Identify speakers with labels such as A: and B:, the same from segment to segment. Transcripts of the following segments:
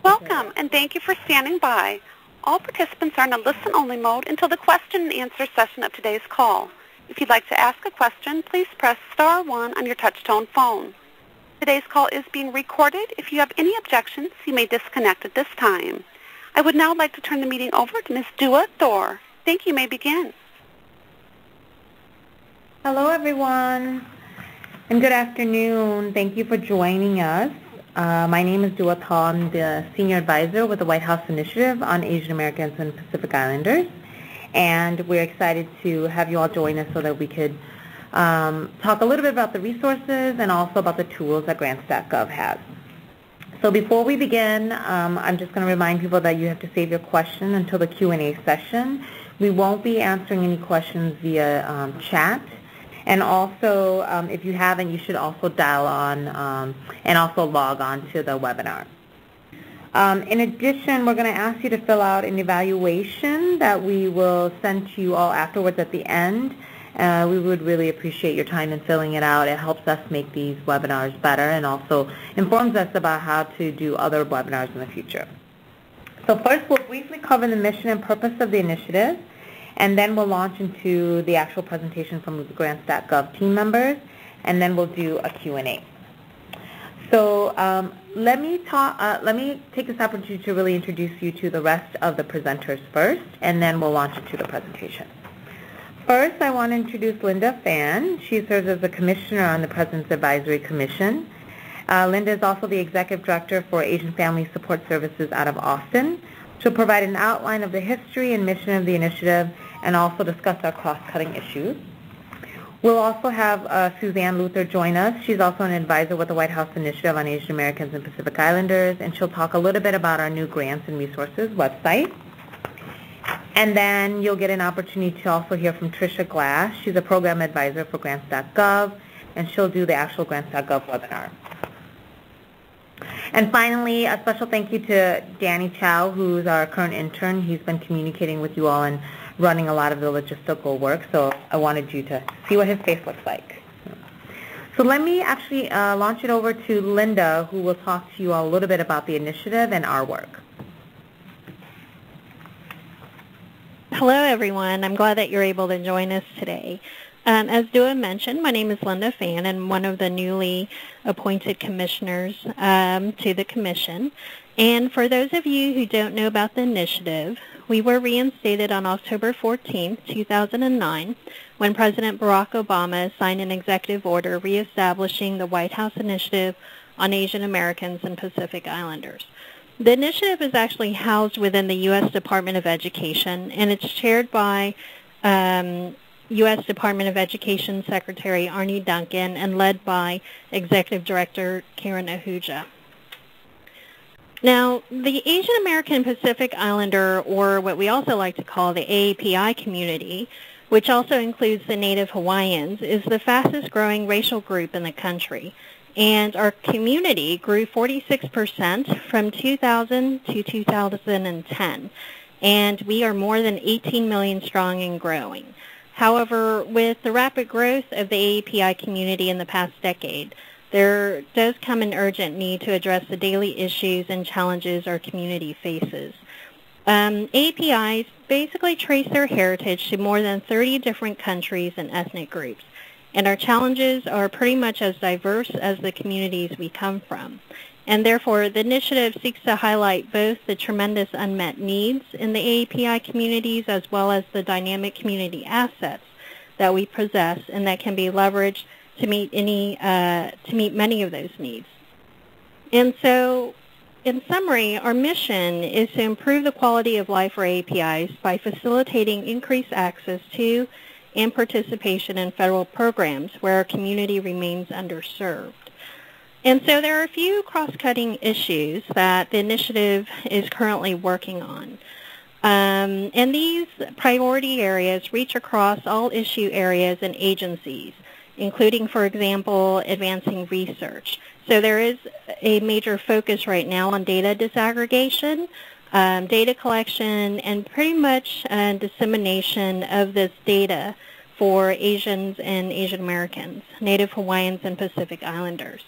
A: Welcome, and thank you for standing by. All participants are in a listen-only mode until the question and answer session of today's call. If you'd like to ask a question, please press star 1 on your touch-tone phone. Today's call is being recorded. If you have any objections, you may disconnect at this time. I would now like to turn the meeting over to Ms. Dua Thor. Thank you. You may begin.
B: Hello, everyone, and good afternoon. Thank you for joining us. My name is Dua Thor. I'm the Senior Advisor with the White House Initiative on Asian Americans and Pacific Islanders, and we're excited to have you all join us so that we could talk a little bit about the resources and also about the tools that Grants.gov has. So before we begin, I'm just going to remind people that you have to save your question until the Q&A session. We won't be answering any questions via chat. And also, if you haven't, you should also dial on and also log on to the webinar. In addition, we're going to ask you to fill out an evaluation that we will send to you all afterwards at the end. We would really appreciate your time in filling it out. It helps us make these webinars better and also informs us about how to do other webinars in the future. So first, we'll briefly cover the mission and purpose of the initiative, and then we'll launch into the actual presentation from the Grants.gov team members, and then we'll do a Q&A. So let me take this opportunity to really introduce you to the rest of the presenters first, and then we'll launch into the presentation. First, I want to introduce Linda Fan. She serves as the Commissioner on the President's Advisory Commission. Linda is also the Executive Director for Asian Family Support Services out of Austin. She'll provide an outline of the history and mission of the initiative and also discuss our cross-cutting issues. We'll also have Suzanne Luther join us. She's also an advisor with the White House Initiative on Asian Americans and Pacific Islanders, and she'll talk a little bit about our new Grants and Resources website. And then you'll get an opportunity to also hear from Tricia Glass. She's a program advisor for Grants.gov, and she'll do the actual Grants.gov webinar. And finally, a special thank you to Danny Chow, who's our current intern. He's been communicating with you all and running a lot of the logistical work, so I wanted you to see what his face looks like. So let me actually launch it over to Linda, who will talk to you all a little bit about the initiative and our work.
C: Hello, everyone. I'm glad that you're able to join us today. As Dua mentioned, my name is Linda Fan, and I'm one of the newly appointed commissioners to the commission. And for those of you who don't know about the initiative, we were reinstated on October 14, 2009, when President Barack Obama signed an executive order reestablishing the White House Initiative on Asian Americans and Pacific Islanders. The initiative is actually housed within the U.S. Department of Education, and it's chaired by U.S. Department of Education Secretary Arne Duncan and led by Executive Director Karen Ahuja. Now, the Asian American Pacific Islander, or what we also like to call the AAPI community, which also includes the Native Hawaiians, is the fastest growing racial group in the country. And our community grew 46% from 2000 to 2010. And we are more than 18 million strong and growing. However, with the rapid growth of the AAPI community in the past decade, there does come an urgent need to address the daily issues and challenges our community faces. AAPIs basically trace their heritage to more than 30 different countries and ethnic groups, and our challenges are pretty much as diverse as the communities we come from. And therefore, the initiative seeks to highlight both the tremendous unmet needs in the AAPI communities as well as the dynamic community assets that we possess and that can be leveraged to meet many of those needs. And so, in summary, our mission is to improve the quality of life for AAPIs by facilitating increased access to and participation in federal programs where our community remains underserved. And so there are a few cross-cutting issues that the initiative is currently working on. And these priority areas reach across all issue areas and agencies, including, for example, advancing research. So there is a major focus right now on data disaggregation, data collection, and pretty much dissemination of this data for Asians and Asian Americans, Native Hawaiians, and Pacific Islanders.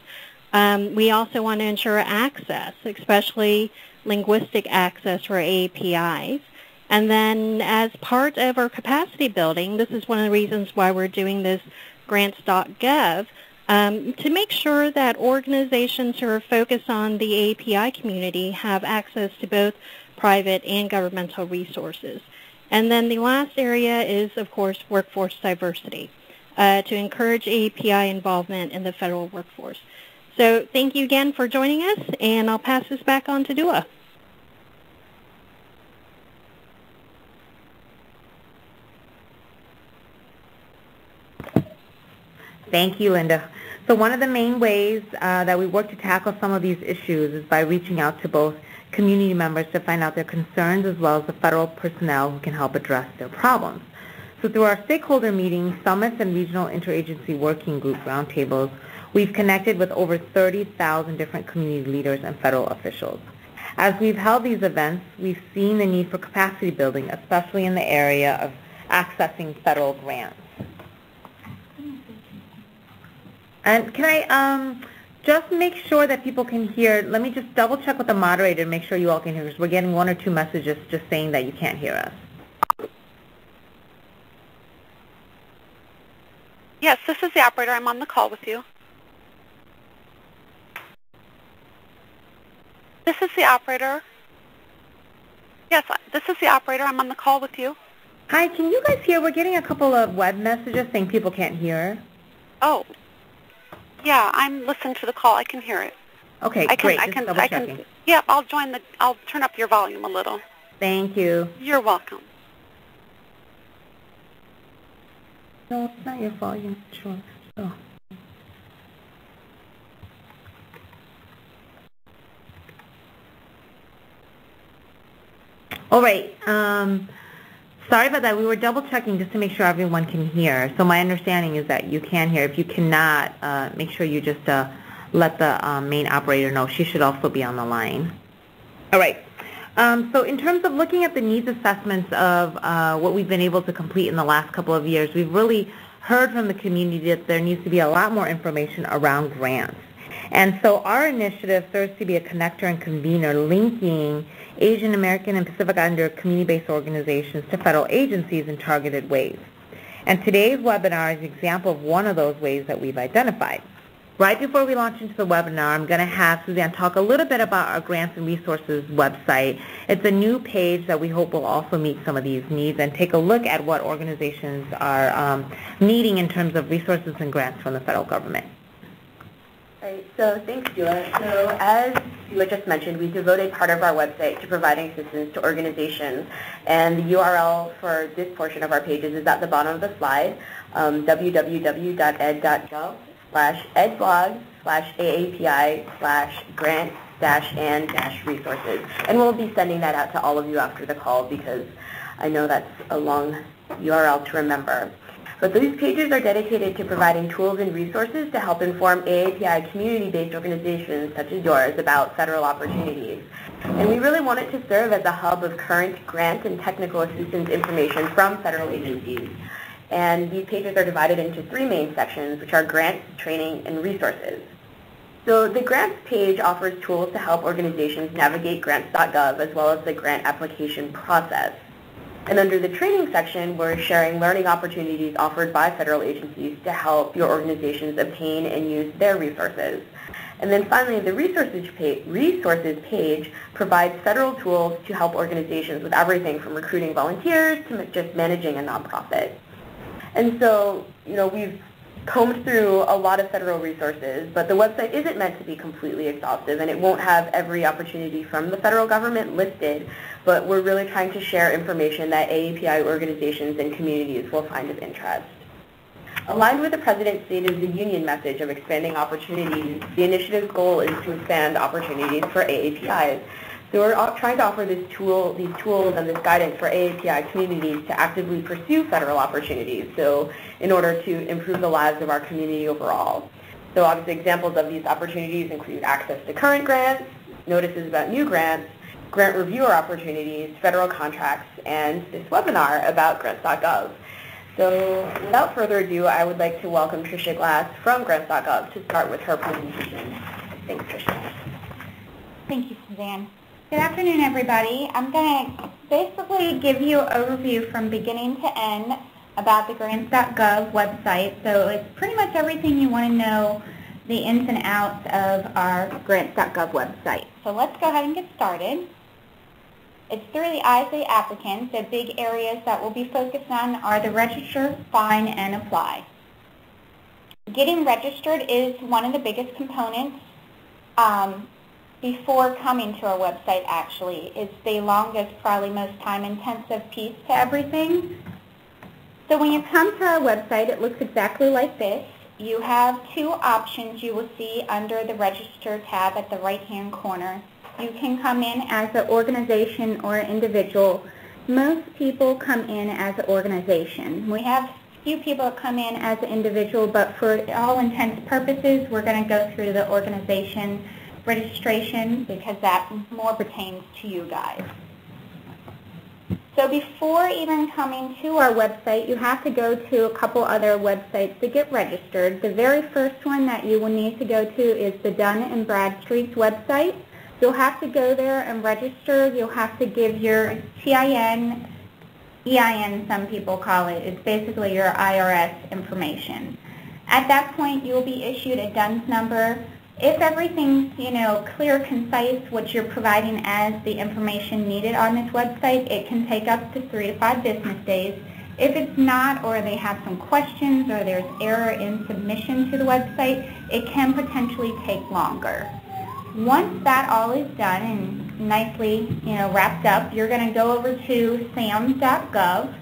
C: We also want to ensure access, especially linguistic access for APIs. And then as part of our capacity building, this is one of the reasons why we're doing this Grants.gov, to make sure that organizations who are focused on the API community have access to both private and governmental resources. And then the last area is, of course, workforce diversity, to encourage API involvement in the federal workforce. So thank you again for joining us, and I'll pass this back on to Dua.
B: Thank you, Linda. So one of the main ways that we work to tackle some of these issues is by reaching out to both community members to find out their concerns as well as the federal personnel who can help address their problems. So through our stakeholder meetings, summits, and regional interagency working group roundtables, we've connected with over 30,000 different community leaders and federal officials. As we've held these events, we've seen the need for capacity building, especially in the area of accessing federal grants. And can I just make sure that people can hear? Let me just double check with the moderator and make sure you all can hear, because we're getting 1 or 2 messages just saying that you can't hear us.
A: Yes, this is the operator. I'm on the call with you. This is the operator. Yes, this is the operator. I'm on the call with you.
B: Hi, can you guys hear? We're getting a couple of web messages saying people can't hear.
A: Oh. Yeah, I'm listening to the call. I can hear it.
B: Okay, great. Just double checking.
A: Yeah, I'll turn up your volume a little.
B: Thank you.
A: You're welcome.
B: No, it's not your volume. Sure. Oh. All right. Sorry about that. We were double checking just to make sure everyone can hear. So my understanding is that you can hear. If you cannot, make sure you just let the main operator know. She should also be on the line. All right. So in terms of looking at the needs assessments of what we've been able to complete in the last couple of years, we've really heard from the community that there needs to be a lot more information around grants. And so our initiative serves to be a connector and convener linking Asian American and Pacific Islander community-based organizations to federal agencies in targeted ways. And today's webinar is an example of one of those ways that we've identified. Right before we launch into the webinar, I'm going to have Suzanne talk a little bit about our Grants and Resources website. It's a new page that we hope will also meet some of these needs and take a look at what organizations are needing in terms of resources and grants from the federal government.
D: All right, so thanks, Dua. So as Dua just mentioned, we devoted part of our website to providing assistance to organizations, and the URL for this portion of our pages is at the bottom of the slide, www.ed.gov/edblog/AAPI/grants-and-resources. And we'll be sending that out to all of you after the call because I know that's a long URL to remember. But these pages are dedicated to providing tools and resources to help inform AAPI community-based organizations such as yours about federal opportunities. And we really want it to serve as a hub of current grant and technical assistance information from federal agencies. And these pages are divided into 3 main sections, which are grants, training, and resources. So the grants page offers tools to help organizations navigate grants.gov as well as the grant application process. And under the training section, we're sharing learning opportunities offered by federal agencies to help your organizations obtain and use their resources. And then finally, the resources page provides federal tools to help organizations with everything from recruiting volunteers to just managing a nonprofit. And so, we've combed through a lot of federal resources, but the website isn't meant to be completely exhaustive, and it won't have every opportunity from the federal government listed, but we're really trying to share information that AAPI organizations and communities will find of interest. Aligned with the President's State of the Union message of expanding opportunities, the initiative's goal is to expand opportunities for AAPIs. So we're trying to offer these tools and this guidance for AAPI communities to actively pursue federal opportunities, so in order to improve the lives of our community overall. So obviously examples of these opportunities include access to current grants, notices about new grants, grant reviewer opportunities, federal contracts, and this webinar about grants.gov. So without further ado, I would like to welcome Tricia Glass from grants.gov to start with her presentation. Thanks, Tricia.
E: Thank you, Suzanne. Good afternoon, everybody. I'm going to basically give you an overview from beginning to end about the Grants.gov website. So it's pretty much everything you want to know, the ins and outs of our Grants.gov website. So let's go ahead and get started. It's through the eyes of the applicant. The big areas that we'll be focused on are the register, find, and apply. Getting registered is one of the biggest components before coming to our website, actually. It's the longest, probably most time-intensive piece to everything. So when you come to our website, it looks exactly like this. You have two options you will see under the Register tab at the right-hand corner. You can come in as an organization or an individual. Most people come in as an organization. We have a few people that come in as an individual, but for all intents and purposes, we're going to go through the organization registration because that more pertains to you guys. So before even coming to our website, you have to go to a couple other websites to get registered. The very first one that you will need to go to is the Dun & Bradstreet's website. You'll have to go there and register. You'll have to give your TIN, EIN some people call it. It's basically your IRS information. At that point, you'll be issued a DUNS number. If everything's, clear, concise, what you're providing as the information needed on this website, it can take up to 3 to 5 business days. If it's not, or they have some questions, or there's error in submission to the website, it can potentially take longer. Once that all is done and nicely, wrapped up, you're going to go over to sam.gov,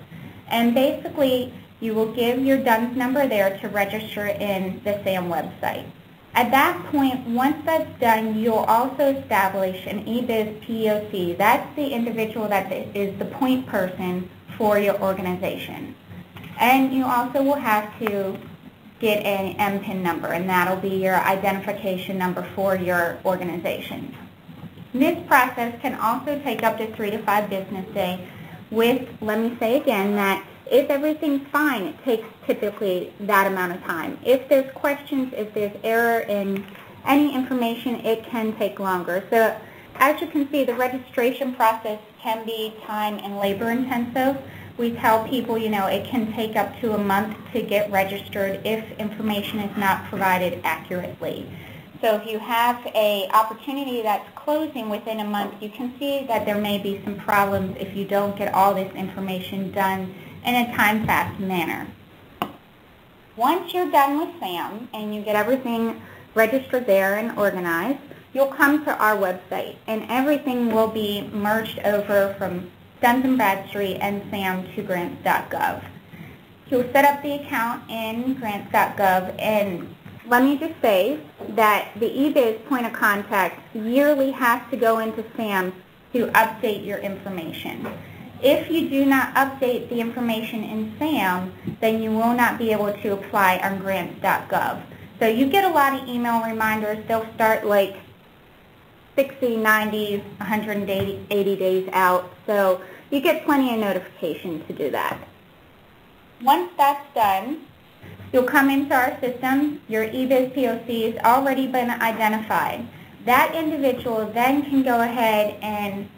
E: and basically you will give your DUNS number there to register in the SAM website. At that point, once that's done, you'll also establish an eBiz POC. That's the individual that is the point person for your organization. And you also will have to get an MPIN number, and that'll be your identification number for your organization. This process can also take up to 3 to 5 business days with, let me say again, that if everything's fine, it takes typically that amount of time. If there's questions, if there's error in any information, it can take longer. So as you can see, the registration process can be time and labor intensive. We tell people, it can take up to a month to get registered if information is not provided accurately. So if you have an opportunity that's closing within a month, you can see that there may be some problems if you don't get all this information done in a time-fast manner. Once you're done with SAM and you get everything registered there and organized, you'll come to our website, and everything will be merged over from Dun & Bradstreet and SAM to Grants.gov. You'll set up the account in Grants.gov, and let me just say that the eBiz point of contact yearly has to go into SAM to update your information. If you do not update the information in SAM, then you will not be able to apply on Grants.gov. So you get a lot of email reminders. They'll start like 60, 90, 180 days out. So you get plenty of notification to do that. Once that's done, you'll come into our system. Your eBiz POC has already been identified. That individual then can go ahead and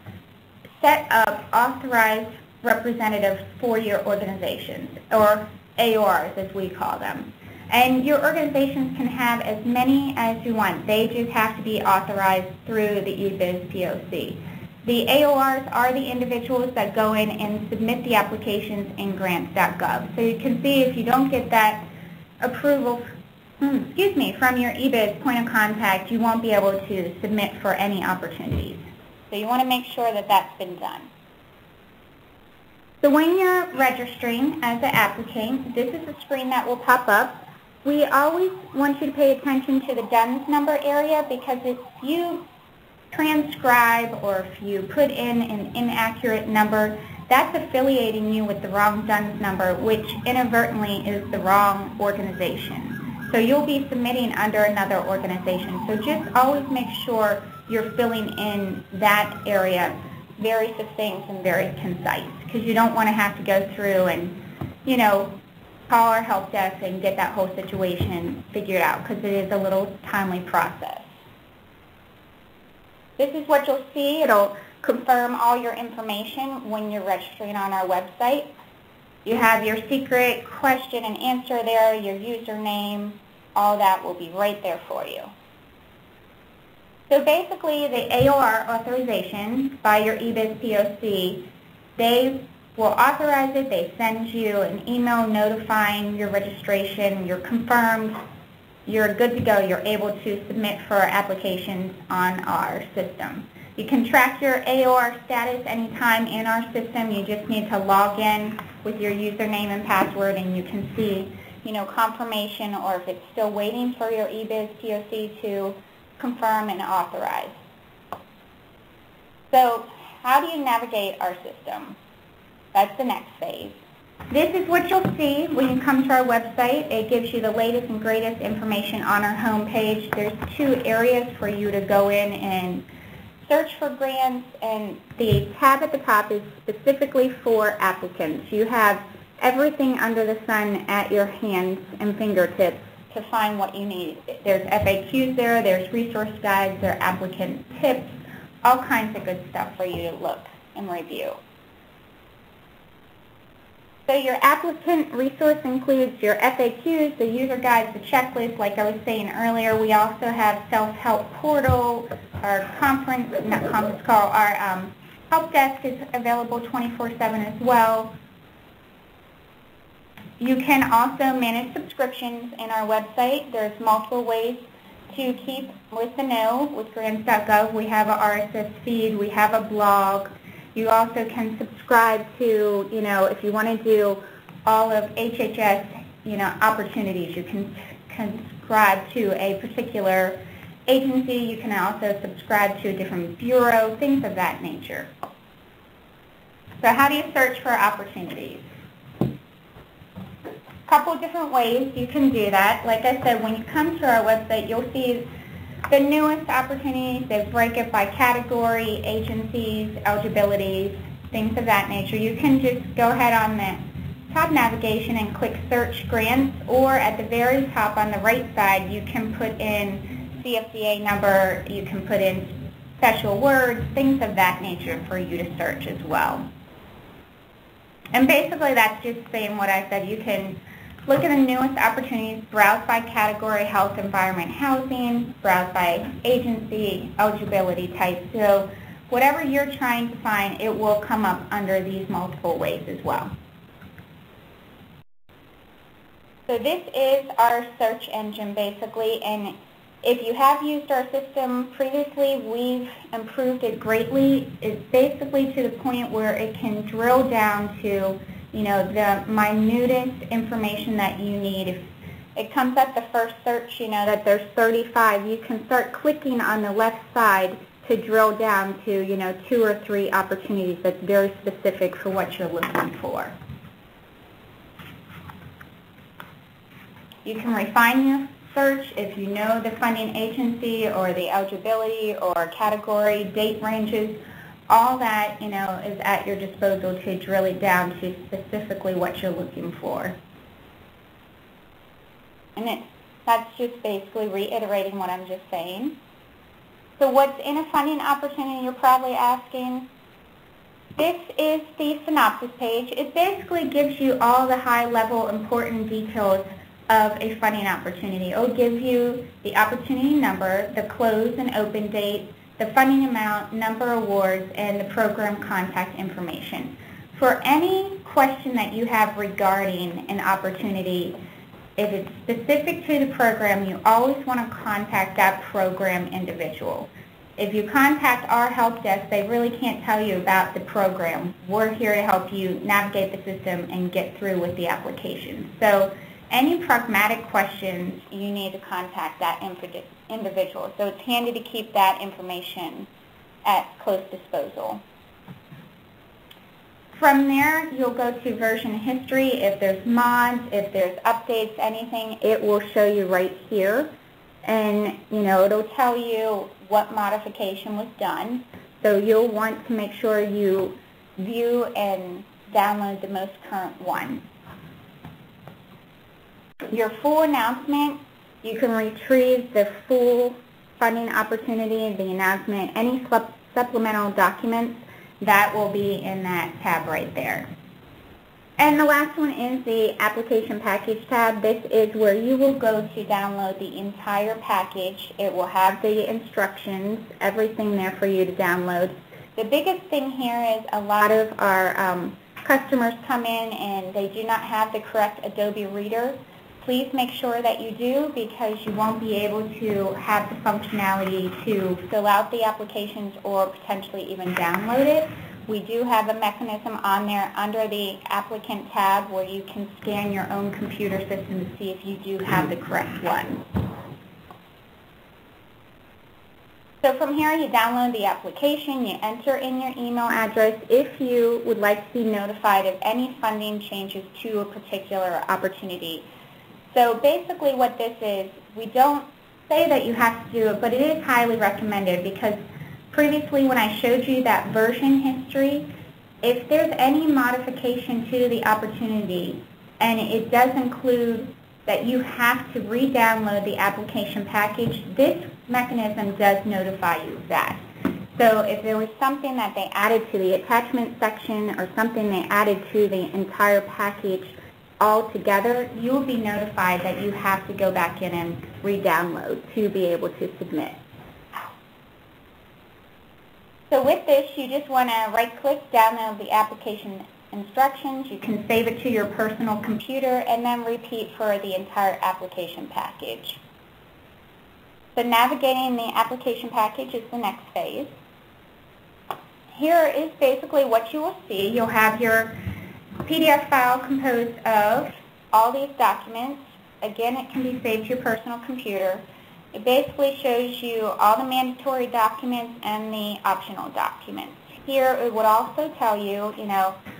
E: set up authorized representatives for your organizations, or AORs as we call them. And your organizations can have as many as you want. They just have to be authorized through the eBiz POC. The AORs are the individuals that go in and submit the applications in Grants.gov. So you can see if you don't get that approval from your eBiz point of contact, you won't be able to submit for any opportunities. So you want to make sure that that's been done. So when you're registering as an applicant, this is a screen that will pop up. We always want you to pay attention to the DUNS number area, because if you transcribe or if you put in an inaccurate number, that's affiliating you with the wrong DUNS number, which inadvertently is the wrong organization. So you'll be submitting under another organization. So just always make sure you're filling in that area very succinct and very concise, because you don't want to have to go through and, call our help desk and get that whole situation figured out, because it is a little timely process. This is what you'll see. It'll confirm all your information when you're registering on our website. You have your secret question and answer there, your username, all that will be right there for you. So basically, the AOR authorization by your eBiz POC, they will authorize it. They send you an email notifying your registration. You're confirmed. You're good to go. You're able to submit for applications on our system. You can track your AOR status anytime in our system. You just need to log in with your username and password, and you can see, confirmation, or if it's still waiting for your eBiz POC to confirm and authorize. So how do you navigate our system? That's the next phase. This is what you'll see when you come to our website. It gives you the latest and greatest information on our home page. There's 2 areas for you to go in and search for grants, and the tab at the top is specifically for applicants. You have everything under the sun at your hands and fingertips to find what you need. There's FAQs there, there's resource guides, there are applicant tips, all kinds of good stuff for you to look and review. So your applicant resource includes your FAQs, the user guides, the checklist. Like I was saying earlier, we also have self-help portal, our our help desk is available 24/7 as well. You can also manage subscriptions in our website. There's multiple ways to keep with the know with Grants.gov. We have an RSS feed, we have a blog. You also can subscribe to, if you want to do all of HHS, opportunities. You can subscribe to a particular agency. You can also subscribe to a different bureau, things of that nature. So how do you search for opportunities? A couple of different ways you can do that. Like I said, when you come to our website, you'll see the newest opportunities. They break it by category, agencies, eligibilities, things of that nature. You can just go ahead on the top navigation and click Search Grants, or at the very top on the right side, you can put in CFDA number, you can put in special words, things of that nature for you to search as well. And basically that's just saying what I said. You can look at the newest opportunities, browse by category, health, environment, housing, browse by agency, eligibility type. So whatever you're trying to find, it will come up under these multiple ways as well. So this is our search engine basically, and if you have used our system previously, we've improved it greatly. It's basically to the point where it can drill down to the minutest information that you need. If it comes up the first search, that there's 35, you can start clicking on the left side to drill down to, 2 or 3 opportunities that's very specific for what you're looking for. You can refine your search if you know the funding agency or the eligibility or category, date ranges. All that, is at your disposal to drill it down to specifically what you're looking for. And that's just basically reiterating what I'm just saying. So what's in a funding opportunity, you're probably asking? This is the synopsis page. It basically gives you all the high-level important details of a funding opportunity. It will give you the opportunity number, the close and open date, the funding amount, number of awards, and the program contact information. For any question that you have regarding an opportunity, if it's specific to the program, you always want to contact that program individual. If you contact our help desk, they really can't tell you about the program. We're here to help you navigate the system and get through with the application. So any pragmatic questions, you need to contact that individual. So it's handy to keep that information at close disposal. From there, you'll go to version history. If there's mods, if there's updates, anything, it will show you right here. And, it'll tell you what modification was done. So you'll want to make sure you view and download the most current one. Your full announcement, you can retrieve the full funding opportunity, the announcement, any supplemental documents, that will be in that tab right there. And the last one is the application package tab. This is where you will go to download the entire package. It will have the instructions, everything there for you to download. The biggest thing here is a lot of our customers come in and they do not have the correct Adobe Reader. Please make sure that you do, because you won't be able to have the functionality to fill out the applications or potentially even download it. We do have a mechanism on there under the applicant tab where you can scan your own computer system to see if you do have the correct one. So from here, you download the application, you enter in your email address if you would like to be notified of any funding changes to a particular opportunity. So basically what this is, we don't say that you have to do it, but it is highly recommended, because previously when I showed you that version history, if there's any modification to the opportunity and it does include that you have to re-download the application package, this mechanism does notify you of that. So if there was something that they added to the attachment section or something they added to the entire package altogether, you will be notified that you have to go back in and re-download to be able to submit. So with this, you just want to right-click, download the application instructions. You can save it to your personal computer and then repeat for the entire application package. So navigating the application package is the next phase. Here is basically what you will see. You'll have your PDF file composed of all these documents. Again, it can be saved to your personal computer. It basically shows you all the mandatory documents and the optional documents. Here it would also tell you,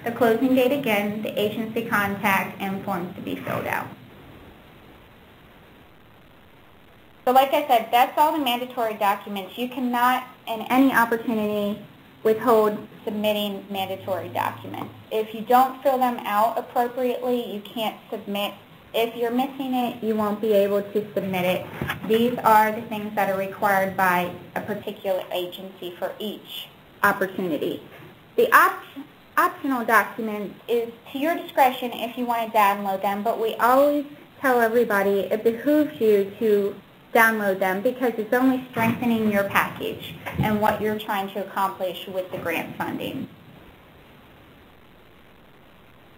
E: the closing date again, the agency contact, and forms to be filled out. So like I said, that's all the mandatory documents. You cannot, in any opportunity, withhold submitting mandatory documents. If you don't fill them out appropriately, you can't submit. If you're missing it, you won't be able to submit it. These are the things that are required by a particular agency for each opportunity. The optional documents is to your discretion if you want to download them, but we always tell everybody it behooves you to download them, because it's only strengthening your package and what you're trying to accomplish with the grant funding.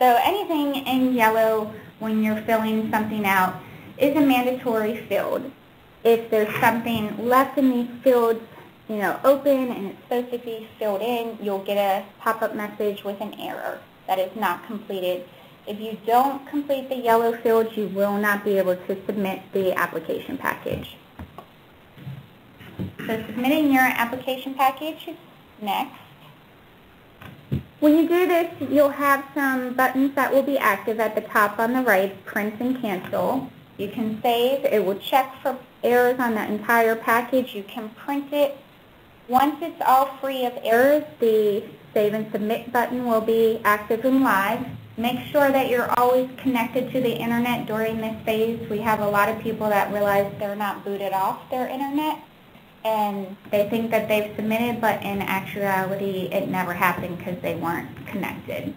E: So anything in yellow when you're filling something out is a mandatory field. If there's something left in these fields, open and it's supposed to be filled in, you'll get a pop-up message with an error that is not completed. If you don't complete the yellow fields, you will not be able to submit the application package. So submitting your application package is next. When you do this, you'll have some buttons that will be active at the top on the right, print and cancel. You can save. It will check for errors on the entire package. You can print it. Once it's all free of errors, the Save and Submit button will be active and live. Make sure that you're always connected to the internet during this phase. We have a lot of people that realize they're not booted off their internet, and they think that they've submitted, but in actuality it never happened because they weren't connected.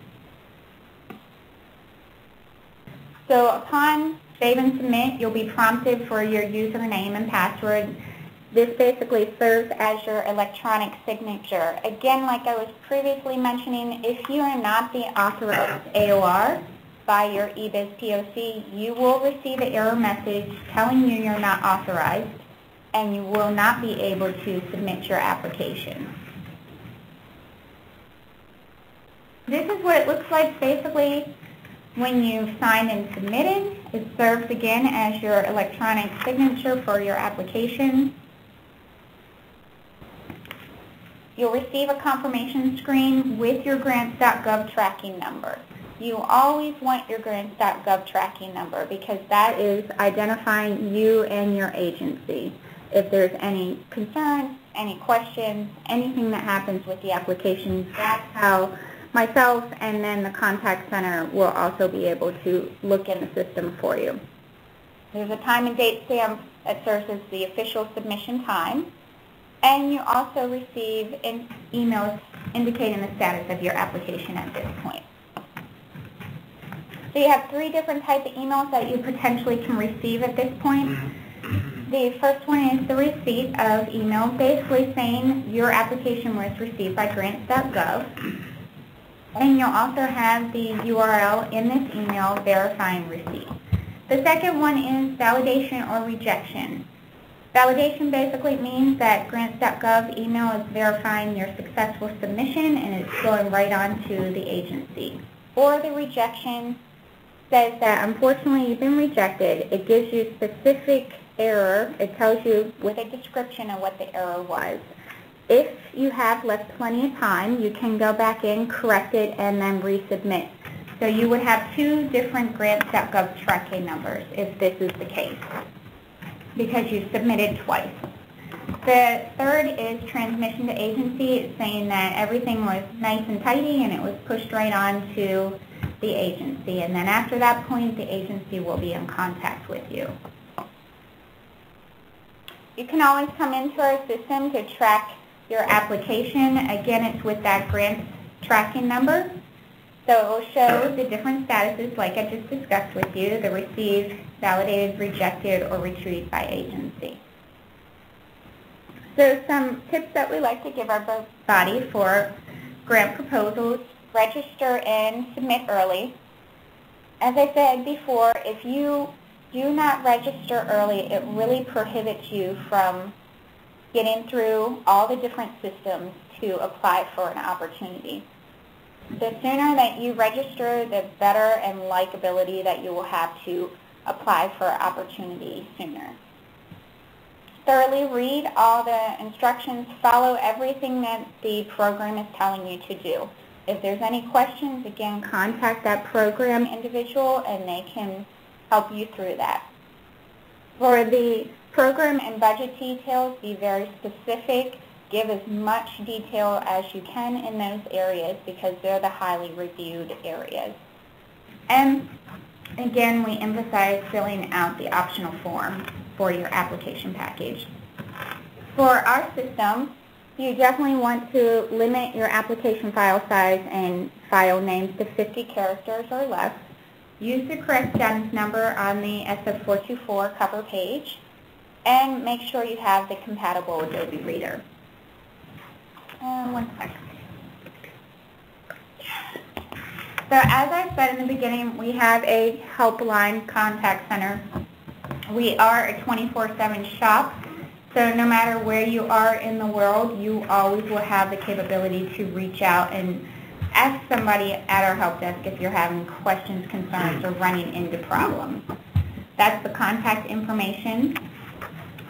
E: So upon Save and Submit, you'll be prompted for your username and password. This basically serves as your electronic signature. Again, like I was previously mentioning, if you are not the authorized AOR by your eBiz POC, you will receive an error message telling you you're not authorized, and you will not be able to submit your application. This is what it looks like basically when you've signed and submitted. It serves again as your electronic signature for your application. You'll receive a confirmation screen with your Grants.gov tracking number. You always want your Grants.gov tracking number, because that is identifying you and your agency. If there's any concerns, any questions, anything that happens with the application, that's how myself and then the contact center will also be able to look in the system for you. There's a time and date stamp that serves as the official submission time. And you also receive emails indicating the status of your application at this point. So you have 3 different types of emails that you potentially can receive at this point. The first one is the receipt of email basically saying your application was received by Grants.gov. And you'll also have the URL in this email verifying receipt. The second one is validation or rejection. Validation basically means that Grants.gov email is verifying your successful submission and it's going right on to the agency. Or the rejection says that unfortunately you've been rejected. It gives you specific error. It tells you with a description of what the error was. If you have left plenty of time, you can go back in, correct it, and then resubmit. So you would have 2 different Grants.gov tracking numbers if this is the case, because you submitted twice. The third is transmission to agency. It's saying that everything was nice and tidy and it was pushed right on to the agency. And then after that point, the agency will be in contact with you. You can always come into our system to track your application. Again, it's with that grants tracking number. So it will show the different statuses like I just discussed with you, the received, validated, rejected, or retrieved by agency. So some tips that we like to give our body for grant proposals: register and submit early. As I said before, if you do not register early, it really prohibits you from getting through all the different systems to apply for an opportunity. The sooner that you register, the better and likability that you will have to apply for an opportunity sooner. Thoroughly read all the instructions, follow everything that the program is telling you to do. If there's any questions, again, contact that program individual and they can help you through that. For the program and budget details, be very specific. Give as much detail as you can in those areas because they're the highly reviewed areas. And again, we emphasize filling out the optional form for your application package. For our system, you definitely want to limit your application file size and file names to 50 characters or less. Use the correct DUNS number on the SF424 cover page, and make sure you have the compatible Adobe Reader. One second. So as I said in the beginning, we have a helpline contact center. We are a 24/7 shop, so no matter where you are in the world, you always will have the capability to reach out and ask somebody at our help desk if you're having questions, concerns, or running into problems. That's the contact information.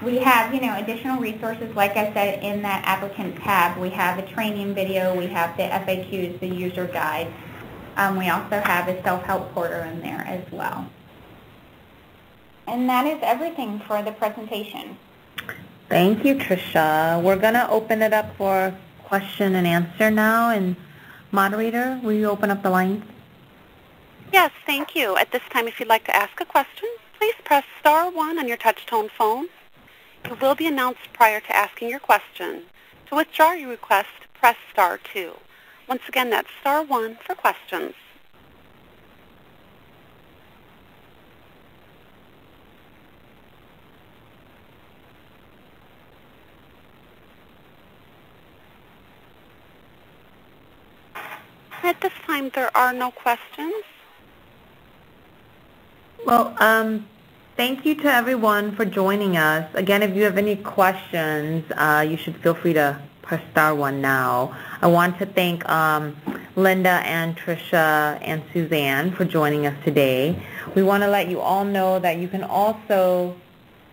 E: We have, additional resources, like I said, in that applicant tab. We have a training video, we have the FAQs, the user guide. We also have a self-help portal in there as well. And that is everything for the presentation.
B: Thank you, Tricia. We're going to open it up for question and answer now. And moderator, will you open up the lines?
A: Yes, thank you. At this time, if you'd like to ask a question, please press *1 on your touch-tone phone. You will be announced prior to asking your question. To withdraw your request, press *2. Once again, that's *1 for questions. At this time, there are no questions.
B: Well, thank you to everyone for joining us. Again, if you have any questions, you should feel free to press *1 now. I want to thank Linda and Tricia and Suzanne for joining us today. We want to let you all know that you can also,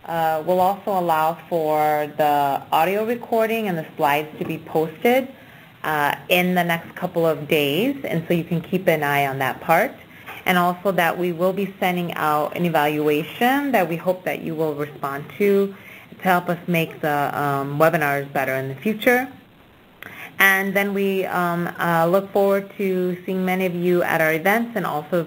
B: we'll also allow for the audio recording and the slides to be posted in the next couple of days, and so you can keep an eye on that part. And also that we will be sending out an evaluation that we hope that you will respond to help us make the webinars better in the future. And then we look forward to seeing many of you at our events and also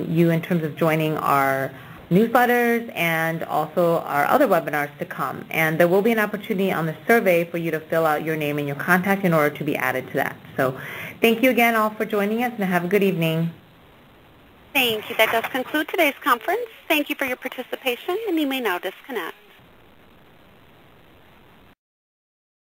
B: you in terms of joining our newsletters and also our other webinars to come. And there will be an opportunity on the survey for you to fill out your name and your contact in order to be added to that. So thank you again all for joining us, and have a good evening.
A: Thank you. That does conclude today's conference. Thank you for your participation, and you may now disconnect.